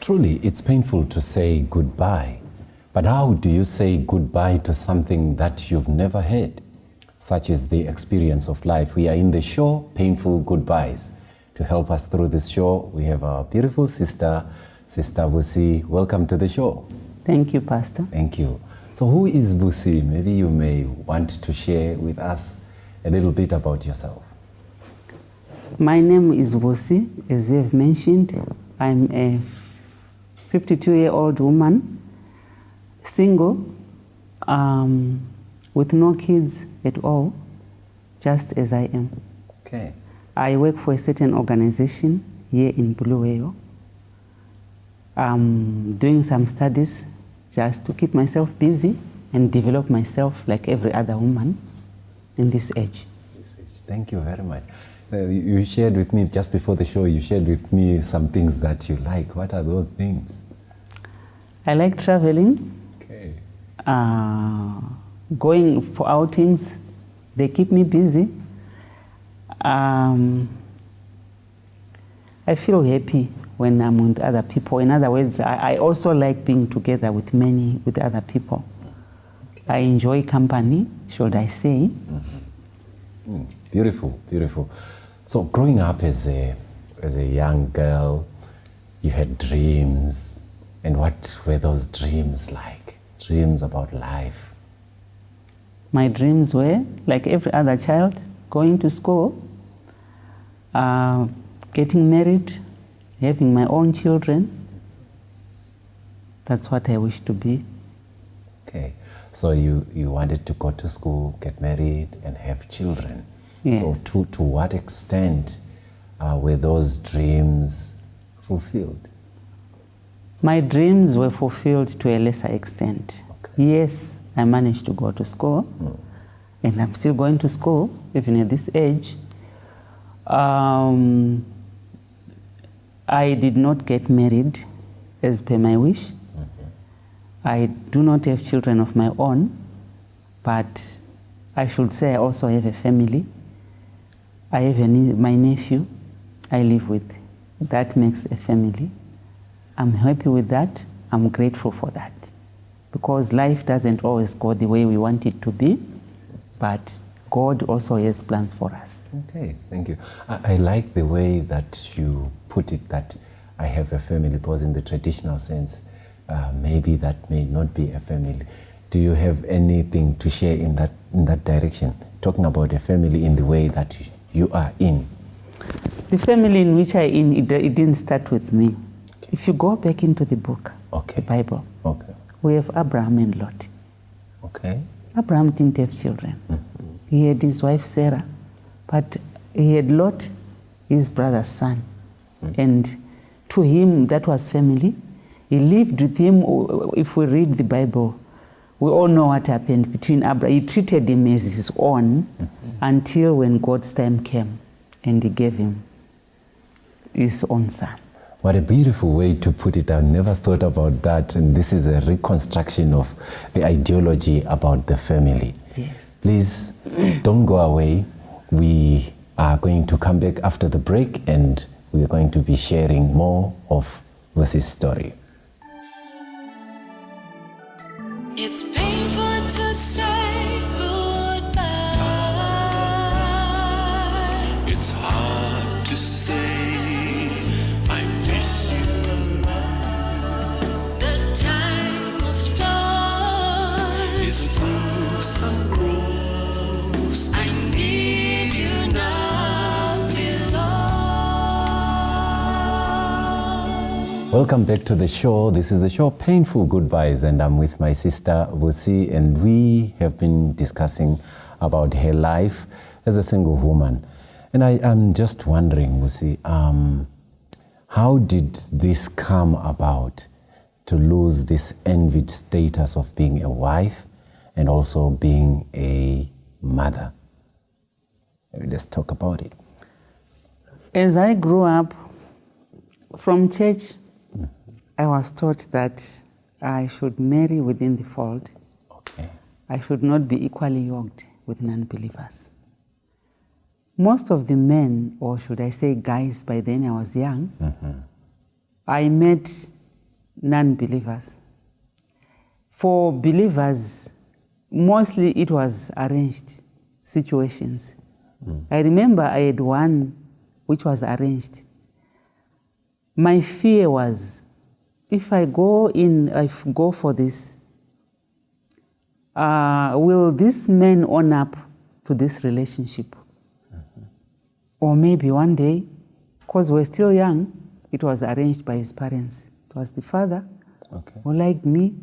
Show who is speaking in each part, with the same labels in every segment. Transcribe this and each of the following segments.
Speaker 1: Truly, it's painful to say goodbye. But how do you say goodbye to something that you've never had? Such is the experience of life. We are in the show, Painful Goodbyes. To help us through this show, we have our beautiful sister, Sister Busie. Welcome to the show.
Speaker 2: Thank you, Pastor.
Speaker 1: Thank you. So who is Busie? Maybe you may want to share with us a little bit about yourself.
Speaker 2: My name is Busie, as you have mentioned. I'm a 52-year-old woman, single, with no kids at all, just as I am.
Speaker 1: Okay.
Speaker 2: I work for a certain organization here in Bulawayo. I'm doing some studies just to keep myself busy and develop myself like every other woman in this age.
Speaker 1: Thank you very much. You shared with me, just before the show, you shared with me some things that you like. What are those things?
Speaker 2: I like traveling.
Speaker 1: Okay.
Speaker 2: Going for outings, they keep me busy. I feel happy when I'm with other people. In other words, I also like being together with other people. I enjoy company, should I say.
Speaker 1: Mm-hmm. Beautiful, beautiful. So growing up as a young girl, you had dreams. And what were those dreams like? Dreams about life?
Speaker 2: My dreams were, like every other child, going to school, getting married, having my own children. That's what I wish to be.
Speaker 1: Okay. So you wanted to go to school, get married, and have children.
Speaker 2: Yes.
Speaker 1: So to what extent were those dreams fulfilled?
Speaker 2: My dreams were fulfilled to a lesser extent.
Speaker 1: Okay.
Speaker 2: Yes, I managed to go to school, and I'm still going to school, even at this age. I did not get married as per my wish. I do not have children of my own, but I should say I also have a family. I have my nephew I live with. That makes a family. I'm happy with that. I'm grateful for that. Because life doesn't always go the way we want it to be, but God also has plans for us.
Speaker 1: Okay, thank you. I like the way that you put it, that I have a family, because in the traditional sense, maybe that may not be a family. Do you have anything to share in that direction? Talking about a family in the way that you are in.
Speaker 2: The family in which I am, it didn't start with me. Okay. If you go back into the book,
Speaker 1: okay,
Speaker 2: the Bible,
Speaker 1: okay,
Speaker 2: we have Abraham and Lot.
Speaker 1: Okay.
Speaker 2: Abraham didn't have children. He had his wife Sarah, but he had Lot, his brother's son. And to him, that was family. He lived with him. If we read the Bible, we all know what happened between Abraham. He treated him as his own until when God's time came and he gave him his own son.
Speaker 1: What a beautiful way to put it. I never thought about that. And this is a reconstruction of the ideology about the family.
Speaker 2: Yes.
Speaker 1: Please don't go away. We are going to come back after the break and we are going to be sharing more of Busie's story.
Speaker 3: It's painful to say goodbye.
Speaker 4: It's hard to say I miss you.
Speaker 3: The time of thought
Speaker 4: Is through some grows.
Speaker 3: I need you now below.
Speaker 1: Welcome back to the show. This is the show Painful Goodbyes, and I'm with my sister Busie, and we have been discussing about her life as a single woman. And I'm just wondering, Busie, how did this come about, to lose this envied status of being a wife and also being a mother? Let's talk about it.
Speaker 2: As I grew up from church, I was taught that I should marry within the fold.
Speaker 1: Okay.
Speaker 2: I should not be equally yoked with non-believers. Most of the men, or should I say guys, by then I was young, I met non-believers. For believers, mostly it was arranged situations. I remember I had one which was arranged. My fear was, if I go for this, will this man own up to this relationship? Or maybe one day, because we're still young, it was arranged by his parents. It was the father who liked me.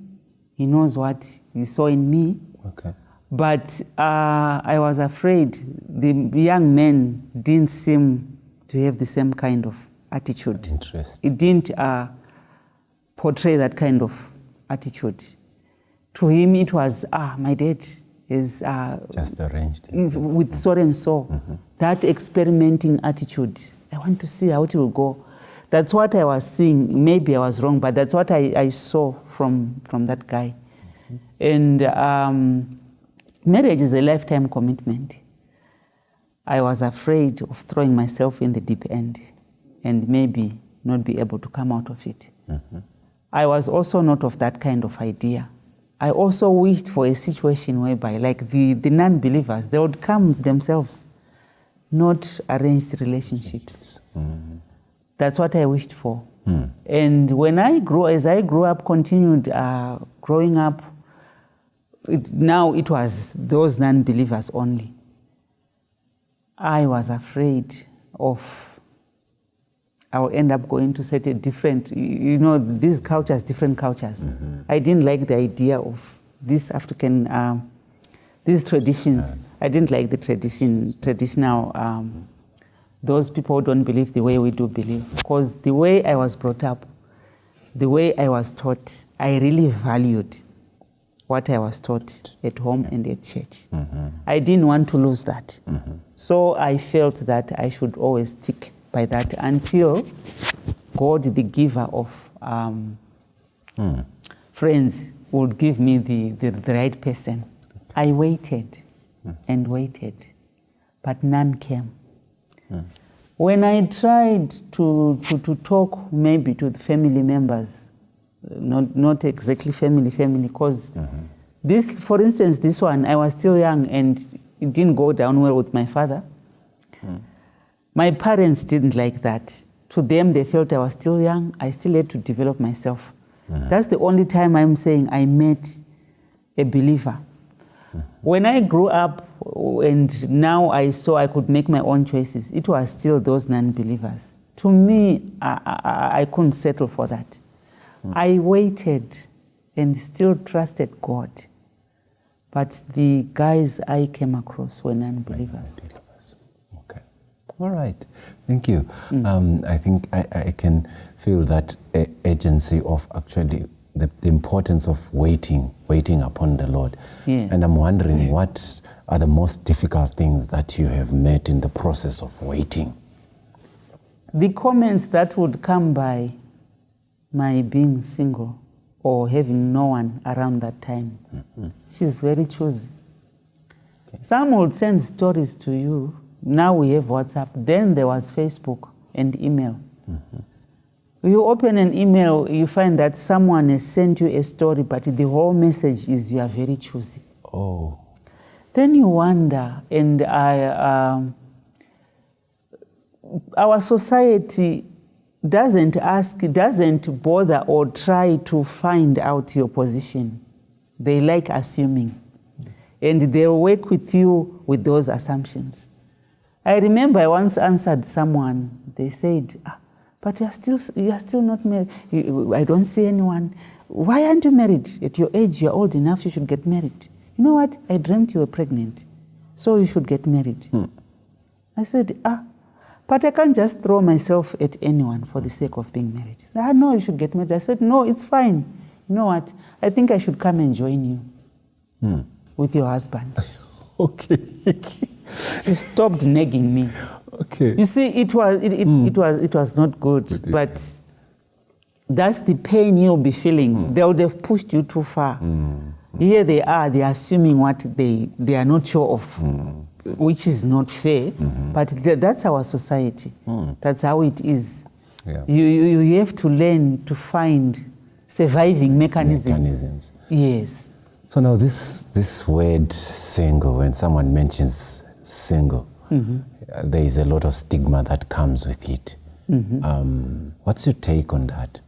Speaker 2: He knows what he saw in me.
Speaker 1: Okay.
Speaker 2: But I was afraid the young man didn't seem to have the same kind of attitude.
Speaker 1: Interesting.
Speaker 2: It didn't portray that kind of attitude. To him, it was, my dad is
Speaker 1: just arranged
Speaker 2: with so and so. That experimenting attitude. I want to see how it will go. That's what I was seeing. Maybe I was wrong, but that's what I saw from that guy. And marriage is a lifetime commitment. I was afraid of throwing myself in the deep end and maybe not be able to come out of it. I was also not of that kind of idea. I also wished for a situation whereby, like the non-believers, they would come themselves, not arranged relationships. That's what I wished for. And when as I grew up, continued growing up, now it was those non-believers only. I was afraid of I will end up going to set a different, these cultures, different cultures. I didn't like the idea of this African, these traditions. Yes. I didn't like the traditional, those people who don't believe the way we do believe. Because the way I was brought up, the way I was taught, I really valued what I was taught at home and at church. I didn't want to lose that. So I felt that I should always stick by that until God, the giver of friends, would give me the right person. I waited and waited, but none came. When I tried to talk maybe to the family members, not exactly family, because this, for instance, this one, I was still young and it didn't go down well with my father. My parents didn't like that. To them, they felt I was still young. I still had to develop myself. That's the only time I'm saying I met a believer. When I grew up and now I saw I could make my own choices, it was still those non-believers. To me, I couldn't settle for that. I waited and still trusted God. But the guys I came across were non-believers.
Speaker 1: Okay. All right. Thank you. I think I can feel that agency of actually the importance of waiting upon the Lord.
Speaker 2: Yes.
Speaker 1: And I'm wondering, what are the most difficult things that you have met in the process of waiting?
Speaker 2: The comments that would come by my being single or having no one around that time. She's very choosy. Okay. Some would send stories to you. Now we have WhatsApp. Then there was Facebook and email. You open an email, you find that someone has sent you a story, but the whole message is you are very choosy.
Speaker 1: Oh.
Speaker 2: Then you wonder, and our society doesn't bother or try to find out your position. They like assuming. And they'll work with you with those assumptions. I remember I once answered someone, they said, but you are still not married. I don't see anyone. Why aren't you married? At your age, you're old enough, you should get married. You know what? I dreamt you were pregnant, so you should get married. I said, but I can't just throw myself at anyone for the sake of being married. He said, no, you should get married. I said, no, it's fine. You know what? I think I should come and join you with your husband.
Speaker 1: Okay.
Speaker 2: She stopped nagging me.
Speaker 1: Okay.
Speaker 2: You see, it was not good, but that's the pain you'll be feeling. They would have pushed you too far. Here they are assuming what they are not sure of, which is not fair, but that's our society. That's how it is.
Speaker 1: Yeah.
Speaker 2: You have to learn to find surviving mechanisms.
Speaker 1: Mechanisms.
Speaker 2: Yes.
Speaker 1: So now this word single, when someone mentions single, there is a lot of stigma that comes with it. What's your take on that?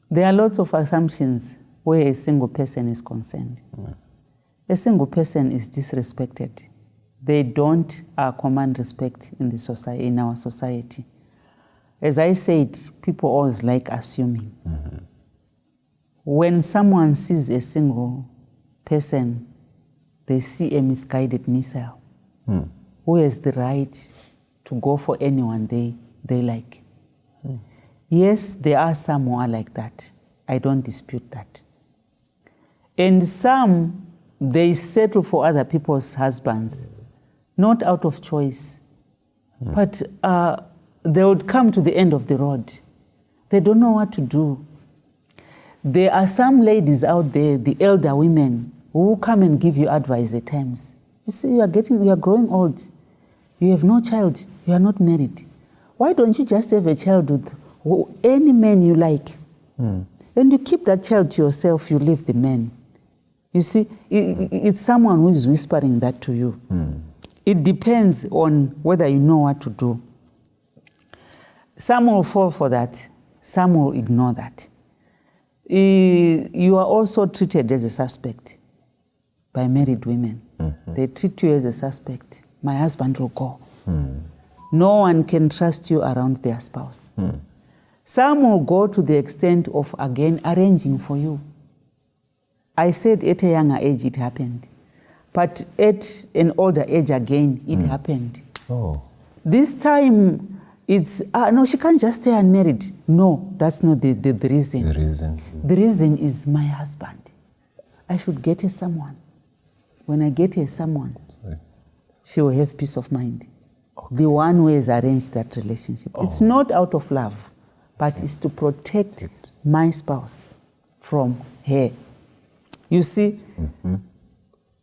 Speaker 2: There are lots of assumptions where a single person is concerned. A single person is disrespected. They don't command respect in in our society. As I said, people always like assuming. When someone sees a single person, they see a misguided missile who has the right to go for anyone they like. Yes, there are some who are like that. I don't dispute that. And some, they settle for other people's husbands, not out of choice, but they would come to the end of the road. They don't know what to do. There are some ladies out there, the elder women, who come and give you advice at times. You see, you are growing old. You have no child. You are not married. Why don't you just have a child with any man you like? And you keep that child to yourself, you leave the man. You see, it's someone who is whispering that to you. It depends on whether you know what to do. Some will fall for that. Some will ignore that. You are also treated as a suspect by married women. They treat you as a suspect. My husband will go. No one can trust you around their spouse. Some will go to the extent of, again, arranging for you. I said at a younger age it happened. But at an older age again, it happened.
Speaker 1: Oh.
Speaker 2: This time, it's, no, she can't just stay unmarried. No, that's not the reason.
Speaker 1: The reason.
Speaker 2: The reason is my husband. I should get her someone. When I get her someone, she will have peace of mind. Okay. The one who has arranged that relationship. It's not out of love, but it's to protect my spouse from her. You see,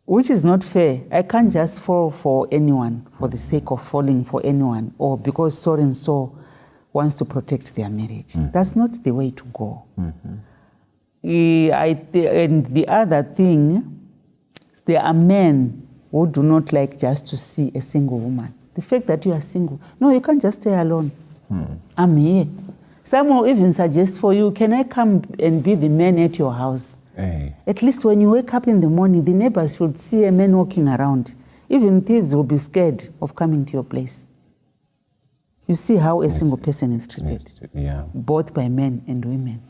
Speaker 2: which is not fair. I can't just fall for anyone for the sake of falling for anyone or because so and so wants to protect their marriage. That's not the way to go. And the other thing, there are men who do not like just to see a single woman. The fact that you are single, no, you can't just stay alone. I'm here. Some will even suggest for you, can I come and be the man at your house?
Speaker 1: Hey.
Speaker 2: At least when you wake up in the morning, the neighbors should see a man walking around. Even thieves will be scared of coming to your place. You see how a single person is treated, both by men and women.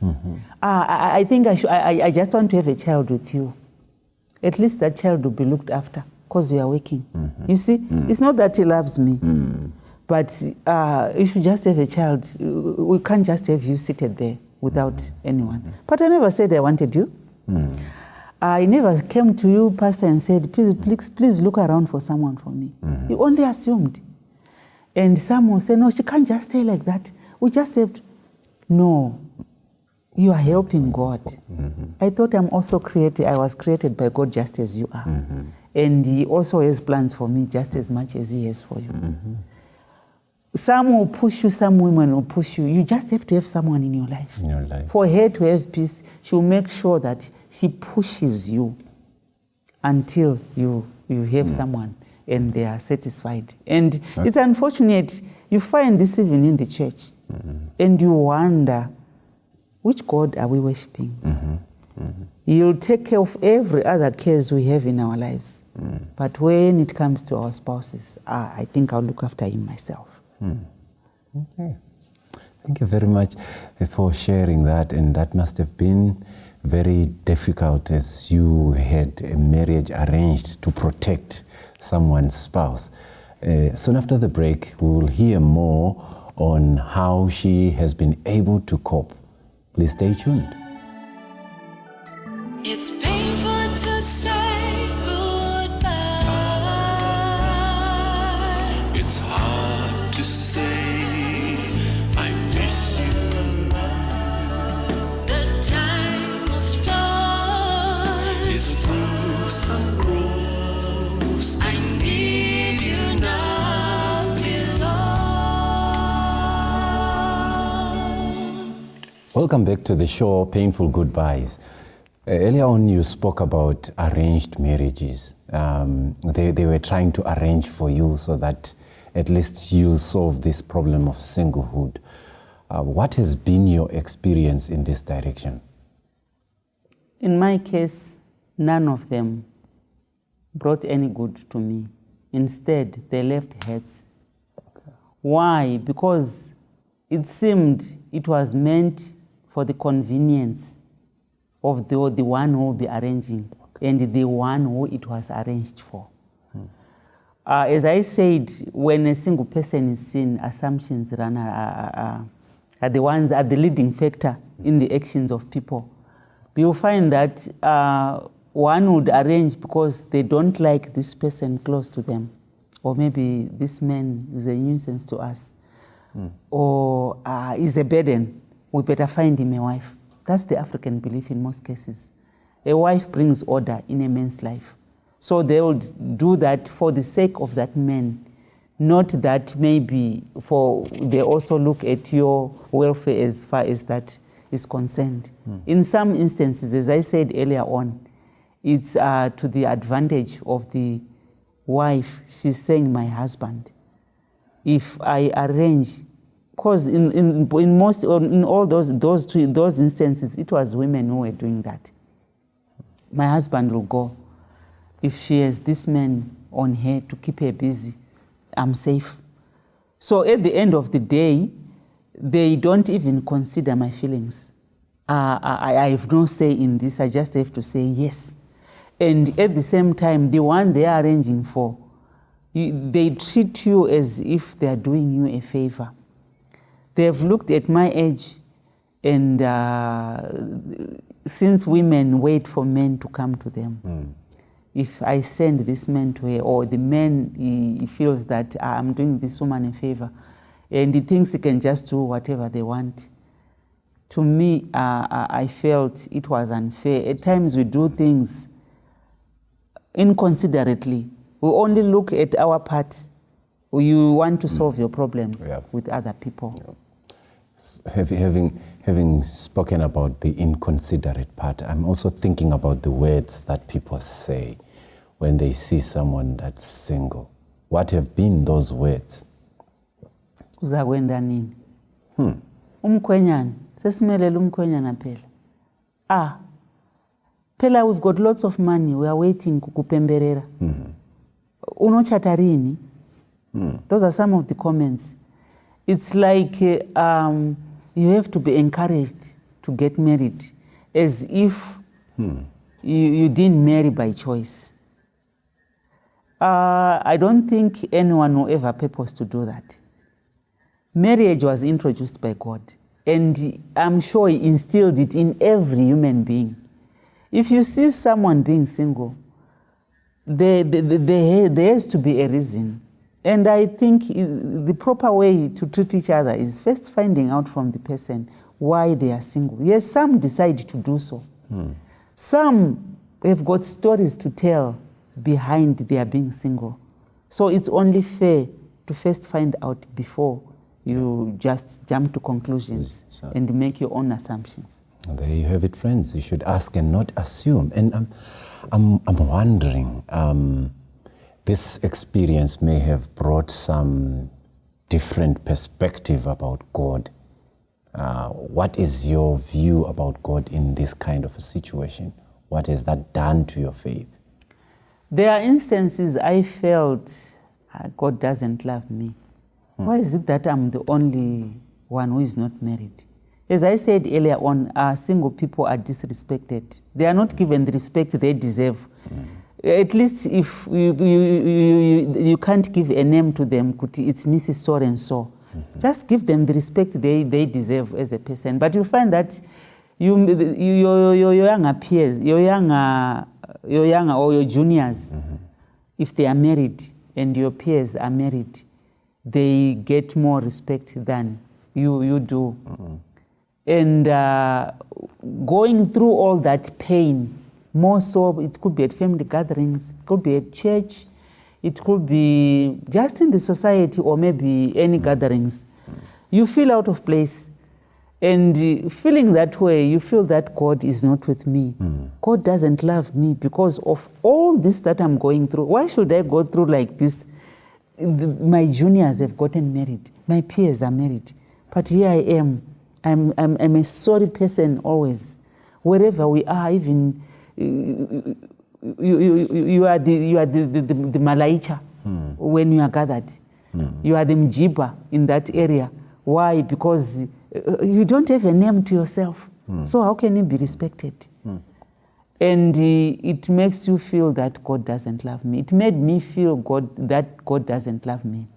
Speaker 2: I think I just want to have a child with you. At least that child will be looked after because you are working. You see, it's not that he loves me, but if you just have a child, we can't just have you seated there without anyone. But I never said I wanted you. I never came to you, Pastor, and said, please look around for someone for me. You only assumed. And some will say, no, she can't just stay like that. We just have to. No, you are helping God. I thought I was created by God just as you are. And He also has plans for me just as much as He has for you. Some will push you, some women will push you. You just have to have someone in your life. For her to have peace, she will make sure that she pushes you until you have someone and they are satisfied. And it's unfortunate, you find this even in the church. And you wonder, which God are we worshiping? You'll take care of every other case we have in our lives. But when it comes to our spouses, I think I'll look after him myself.
Speaker 1: Okay. Thank you very much for sharing that. And that must have been very difficult as you had a marriage arranged to protect someone's spouse. Soon after the break, we will hear more on how she has been able to cope. Please stay tuned.
Speaker 3: It's painful to say goodbye.
Speaker 4: It's hard to say I miss you.
Speaker 3: The time of joy
Speaker 4: Is through some rose.
Speaker 3: I need you now, dear Lord.
Speaker 1: Welcome back to the show, Painful Goodbyes. Earlier on, you spoke about arranged marriages. They were trying to arrange for you so that at least you solve this problem of singlehood. What has been your experience in this direction?
Speaker 2: In my case, none of them brought any good to me. Instead, they left hurts. Why? Because it seemed it was meant for the convenience of the one who will be arranging and the one who it was arranged for. As I said, when a single person is seen, assumptions are the leading factor in the actions of people. You'll find that one would arrange because they don't like this person close to them, or maybe this man is a nuisance to us, or is a burden. We better find him a wife. That's the African belief in most cases. A wife brings order in a man's life. So they would do that for the sake of that man, not that maybe they also look at your welfare as far as that is concerned. In some instances, as I said earlier on, it's to the advantage of the wife. She's saying, my husband, if I arrange, because in all those instances, it was women who were doing that. My husband will go. If she has this man on her to keep her busy, I'm safe. So at the end of the day, they don't even consider my feelings. I have no say in this. I just have to say yes. And at the same time, the one they are arranging for, they treat you as if they are doing you a favor. They have looked at my age, and since women wait for men to come to them, if I send this man to her, or the man he feels that I'm doing this woman a favor, and he thinks he can just do whatever they want. To me, I felt it was unfair. At times we do things inconsiderately. We only look at our part. You want to solve your problems with other people.
Speaker 1: Having spoken about the inconsiderate part, I'm also thinking about the words that people say when they see someone that's single. What have been those words?
Speaker 2: Uzakwenda nini? Umkhwenyana, sesimelele umkhwenyana phela. Phela we've got lots of money, we are waiting kukupemberera. Unochata rini? Those are some of the comments. It's like you have to be encouraged to get married, as if you didn't marry by choice. I don't think anyone will ever purpose to do that. Marriage was introduced by God, and I'm sure He instilled it in every human being. If you see someone being single, there has to be a reason. And I think the proper way to treat each other is first finding out from the person why they are single. Yes, some decide to do so. Some have got stories to tell behind their being single. So it's only fair to first find out before you just jump to conclusions and make your own assumptions.
Speaker 1: There you have it, friends. You should ask and not assume. And I'm wondering, this experience may have brought some different perspective about God. What is your view about God in this kind of a situation? What has that done to your faith?
Speaker 2: There are instances I felt God doesn't love me. Why is it that I'm the only one who is not married? As I said earlier on, single people are disrespected. They are not given the respect they deserve. At least if you can't give a name to them, it's Mrs. So and so. Just give them the respect they deserve as a person. But you find that your younger peers, your younger or your juniors, if they are married and your peers are married, they get more respect than you do. And going through all that pain, more so, it could be at family gatherings, it could be at church, it could be just in the society, or maybe any gatherings. You feel out of place. And feeling that way, you feel that God is not with me. God doesn't love me because of all this that I'm going through. Why should I go through like this? My juniors have gotten married. My peers are married. But here I am. I'm a sorry person always. Wherever we are, even you are the Malaicha when you are gathered. You are the Mjiba in that area. Why? Because you don't have a name to yourself. So how can you be respected? And it makes you feel that God doesn't love me. It made me feel that God doesn't love me.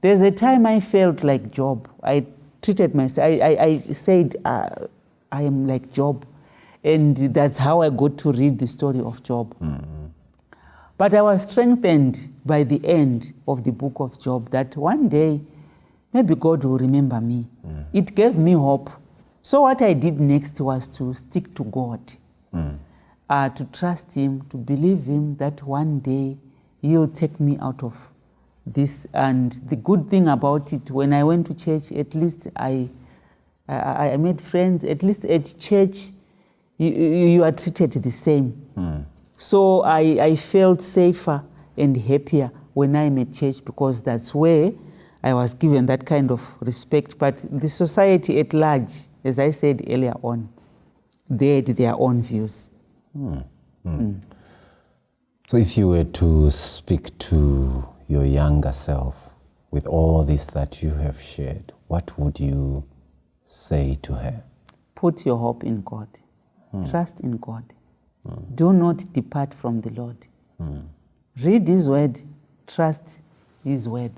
Speaker 2: There's a time I felt like Job. I treated myself, I said, I am like Job. And that's how I got to read the story of Job. But I was strengthened by the end of the book of Job that one day, maybe God will remember me. It gave me hope. So what I did next was to stick to God, to trust Him, to believe Him that one day He'll take me out of this. And the good thing about it, when I went to church, at least I made friends. At least at church, you are treated the same. So I felt safer and happier when I'm at church because that's where I was given that kind of respect. But the society at large, as I said earlier on, they had their own views.
Speaker 1: So if you were to speak to your younger self with all this that you have shared, what would you say to her?
Speaker 2: Put your hope in God. Trust in God. Do not depart from the Lord. Read His word. Trust His word.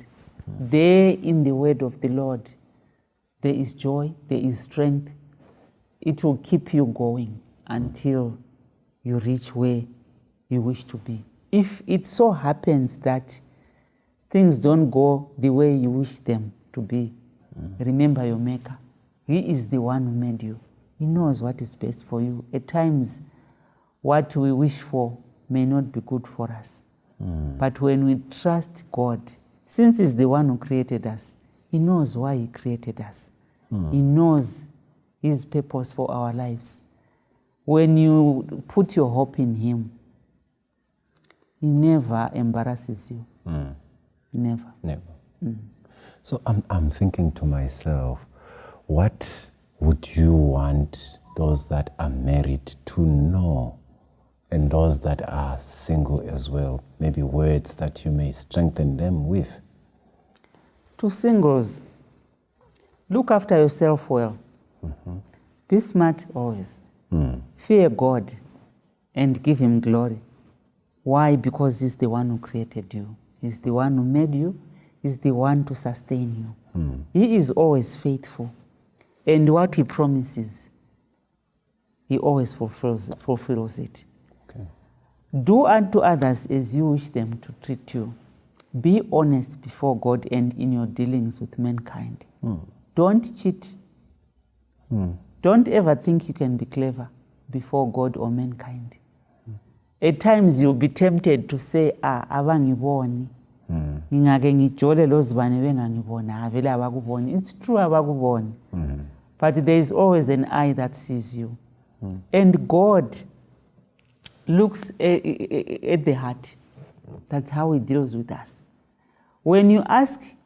Speaker 2: There in the word of the Lord, there is joy, there is strength. It will keep you going until you reach where you wish to be. If it so happens that things don't go the way you wish them to be, remember your Maker. He is the one who made you. He knows what is best for you. At times, what we wish for may not be good for us. But when we trust God, since He's the one who created us, He knows why He created us. He knows His purpose for our lives. When you put your hope in Him, He never embarrasses you. Never.
Speaker 1: So I'm thinking to myself, what would you want those that are married to know and those that are single as well? Maybe words that you may strengthen them with.
Speaker 2: To singles, look after yourself well. Be smart always. Fear God and give Him glory. Why? Because He's the one who created you. He's the one who made you. He's the one to sustain you. He is always faithful. And what He promises, He always fulfills it.
Speaker 1: Okay.
Speaker 2: Do unto others as you wish them to treat you. Be honest before God and in your dealings with mankind. Don't cheat. Don't ever think you can be clever before God or mankind. At times you'll be tempted to say, abangiboni. Ngingake ngijole lozibane bengangibona, vele abakuboni. It's true abakuboni. But there is always an eye that sees you. And God looks at the heart. That's how He deals with us. When you ask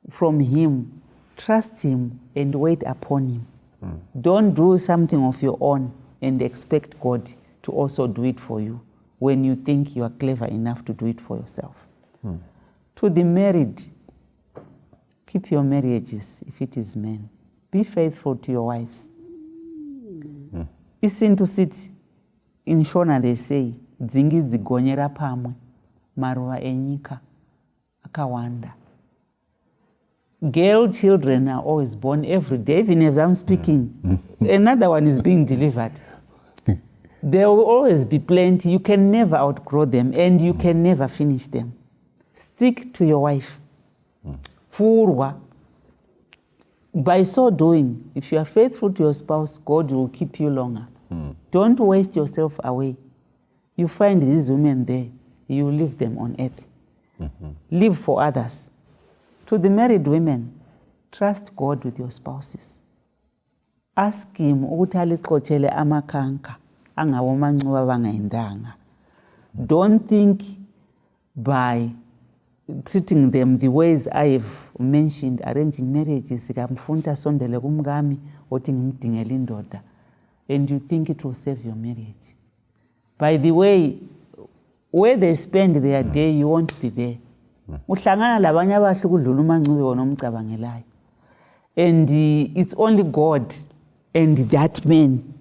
Speaker 2: from Him, trust Him and wait upon Him. Don't do something of your own and expect God to also do it for you when you think you are clever enough to do it for yourself. To the married, keep your marriages if it is men. Be faithful to your wives. Isintu sithi, in Shona they say, dzingi dzigonyera pamwe, maruva enyika akawanda. Girl children are always born every day, even as I'm speaking. Another one is being delivered. There will always be plenty. You can never outgrow them and you can never finish them. Stick to your wife. Furwa. By so doing, if you are faithful to your spouse, God will keep you longer. Don't waste yourself away. You find these women there, you leave them on earth. Live for others. To the married women, trust God with your spouses. ask him ukuthi alixotshele amakhanka angawomancuba bangayendanga. Don't think by treating them the ways I have mentioned, arranging marriages, sikamfunda sondele kumngami othi ngimdingela indoda, and you think it will save your marriage. By the way, where they spend their day, you won't be there. Uhlangana labanye abahle ukudlula umancube wona omcabangelayo. And it's only God and that man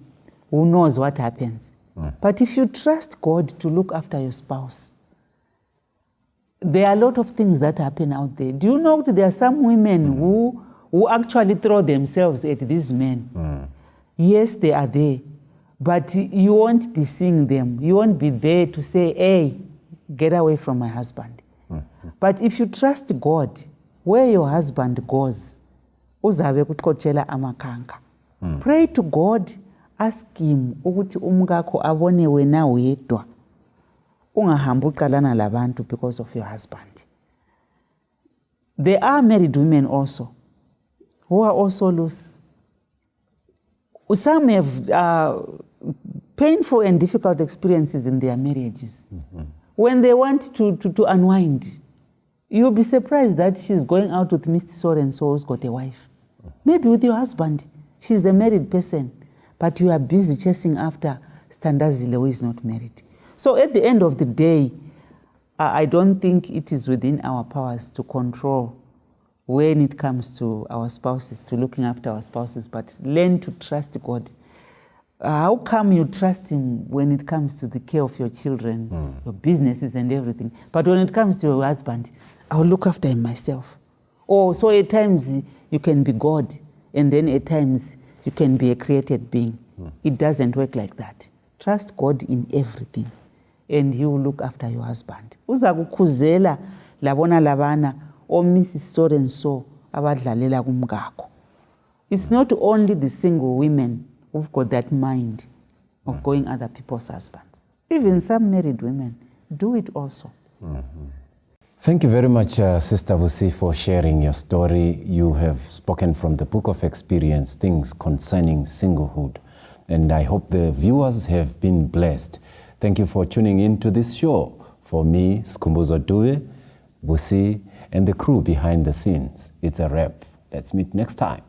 Speaker 2: who knows what happens. But if you trust God to look after your spouse, there are a lot of things that happen out there. Do you know that there are some women who actually throw themselves at these men? Yes, they are there, but you won't be seeing them. You won't be there to say, hey, get away from my husband. But if you trust God, where your husband goes, uzabe kuxotshela amakhanka. Pray to God, ask him ukuthi umkakho abone wena wedwa. Ungahambi uqalana labantu because of your husband. There are married women also who are also loose. Some have painful and difficult experiences in their marriages. When they want to unwind, you'll be surprised that she's going out with Mr. So-and-so who's got a wife. Maybe with your husband. She's a married person, but you are busy chasing after Standazile who is not married. So at the end of the day, I don't think it is within our powers to control when it comes to our spouses, to looking after our spouses, but learn to trust God. How come you trust him when it comes to the care of your children, your businesses and everything, but when it comes to your husband, I'll look after him myself. Oh, so at times you can be God, and then at times you can be a created being. It doesn't work like that. Trust God in everything, and he will look after your husband. Uza kukhuzela labona labana o Mrs. So and so abadlalela kumkakho. It's not only the single women who've got that mind of going other people's husbands. Even some married women do it also.
Speaker 1: Thank you very much, Sister Busie, for sharing your story. You have spoken from the book of experience, things concerning singlehood. And I hope the viewers have been blessed. Thank you for tuning in to this show. For me, Skumbuzo Dube, Busie, and the crew behind the scenes. It's a wrap. Let's meet next time.